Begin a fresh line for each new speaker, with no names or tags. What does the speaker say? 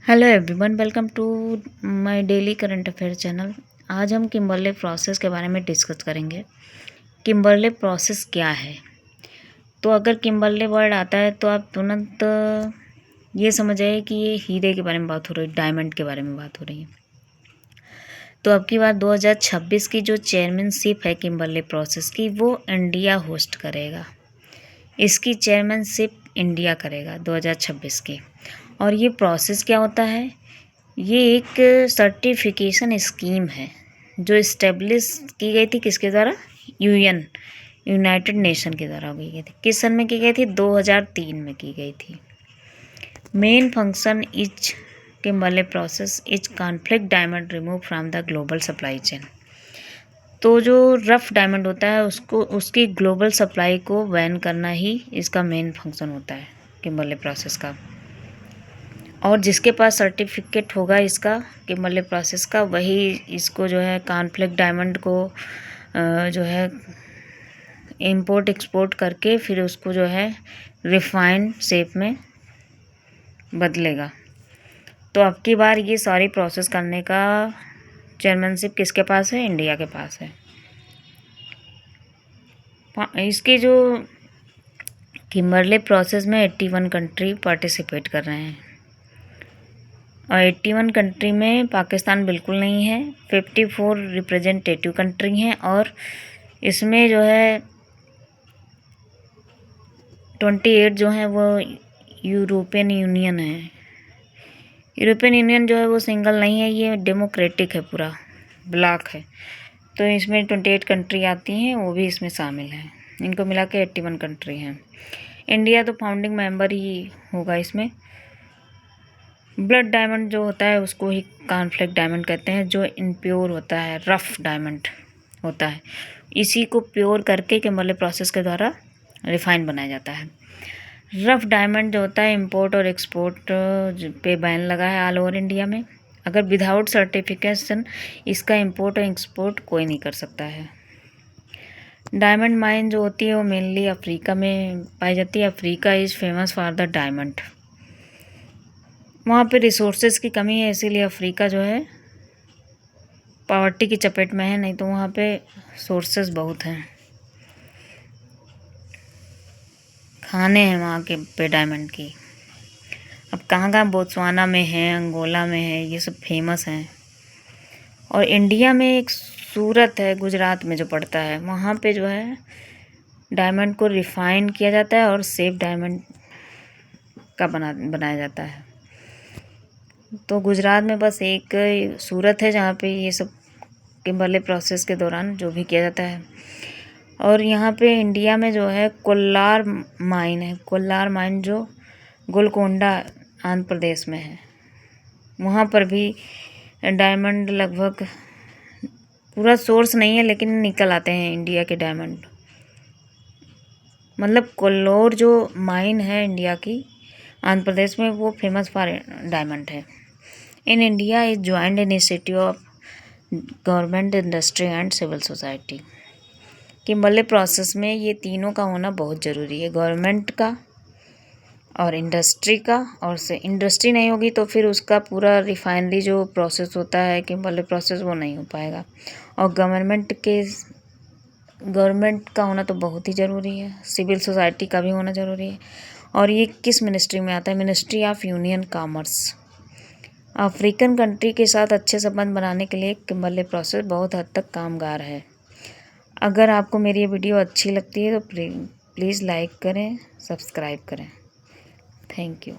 Hello everyone, welcome to my daily current affair channel. आज हम Kimberley process के बारे में डिस्कस करेंगे। किम्बरले प्रोसेस क्या है? तो अगर किम्बरले वर्ड आता है तो आप तुरंत ये समझ जाइए कि ये हीरे के बारे में बात हो रही है, डायमंड के बारे में बात हो रही है। तो अब की बात 2026 की जो चेयरमैनशिप है किम्बरले प्रोसेस की, वो इंडिया होस्ट करेगा। इसकी चेयरमैनशिप इंडिया करेगा 2026 की। और ये प्रोसेस क्या होता है? ये एक सर्टिफिकेशन स्कीम है जो इस्टेब्लिश की गई थी किसके द्वारा? यूनाइटेड नेशन के द्वारा की गई थी। किस सन में की गई थी? 2003 में की गई थी। Main function is Kimberley process is conflict diamond remove from the global supply chain. तो जो रफ डायमंड होता है उसको, उसकी ग्लोबल सप्लाई को बैन करना ही इसका मेन फंक्शन होता है किम्बरले प्रोसेस का। और जिसके पास सर्टिफिकेट होगा इसका किम्बरले प्रोसेस का, वही इसको जो है कॉन्फ्लिक्ट डायमंड को जो है इंपोर्ट एक्सपोर्ट करके फिर उसको जो है रिफाइन शेप में बदलेगा। तो अब की बार ये सारी प्रोसेस करने का चेयरमैनशिप किसके पास है? इंडिया के पास है। इसके जो किम्बरले प्रोसेस में 81 कंट्री पार्टिसिपेट कर रहे हैं और 81 कंट्री में पाकिस्तान बिल्कुल नहीं है। 54 रिप्रेजेंटेटिव कंट्री हैं और इसमें जो है 28 जो है वो यूरोपियन यूनियन है। यूरोपियन यूनियन जो है वो सिंगल नहीं है, ये डेमोक्रेटिक है, पूरा ब्लॉक है। तो इसमें 28 कंट्री आती हैं, वो भी इसमें शामिल हैं। इनको मिला के 81 कंट्री हैं। इंडिया तो फाउंडिंग मेंबर ही होगा इसमें। ब्लड डायमंड जो होता है उसको ही कॉन्फ्लिक्ट डायमंड कहते हैं, जो इम्प्योर होता है, रफ़ डायमंड होता है। इसी को प्योर करके किम्बरले प्रोसेस के द्वारा रिफाइन बनाया जाता है। रफ़ डायमंड जो होता है इंपोर्ट और एक्सपोर्ट पे बैन लगा है ऑल ओवर इंडिया में। अगर विदाउट सर्टिफिकेशन इसका इंपोर्ट और एक्सपोर्ट कोई नहीं कर सकता है। डायमंड माइन जो होती है वो मेनली अफ्रीका में पाई जाती है। Africa is famous for the diamond. वहाँ पे रिसोर्सेज की कमी है, इसीलिए अफ्रीका जो है पॉवर्टी की चपेट में है, नहीं तो वहाँ पे सोर्सेज बहुत हैं, खाने हैं वहाँ के पे डायमंड की। अब कहाँ कहाँ, बोत्सवाना में है, अंगोला में है, ये सब फेमस हैं। और इंडिया में एक सूरत है गुजरात में जो पड़ता है, वहाँ पे जो है डायमंड को रिफाइन किया जाता है और सेफ डायमंड का बनाया जाता है। तो गुजरात में बस एक सूरत है जहाँ पे ये सब किम्बरले प्रोसेस के दौरान जो भी किया जाता है। और यहाँ पे इंडिया में जो है कोल्लार माइन है। कोल्लार माइन जो गोलकोंडा आंध्र प्रदेश में है, वहाँ पर भी डायमंड लगभग पूरा सोर्स नहीं है लेकिन निकल आते हैं इंडिया के डायमंड। मतलब कोल्लोर जो माइन है इंडिया की आंध्र प्रदेश में, वो फेमस फॉर डायमंड है। In India is joint initiative of government, industry and civil society. Kimberley process में ये तीनों का होना बहुत ज़रूरी है, गवर्नमेंट का और इंडस्ट्री का। और से इंडस्ट्री नहीं होगी तो फिर उसका पूरा रिफाइनरी जो प्रोसेस होता है किम्बरले प्रोसेस, वो नहीं हो पाएगा। और गवर्नमेंट का होना तो बहुत ही ज़रूरी है, सिविल सोसाइटी का भी होना ज़रूरी है। और ये किस मिनिस्ट्री में आता है? Ministry of union commerce. African country के साथ अच्छे संबंध बनाने के लिए किम्बरले प्रोसेस बहुत हद तक कामगार है। अगर आपको मेरी ये वीडियो अच्छी लगती है तो प्लीज़ लाइक करें, सब्सक्राइब करें। Thank you.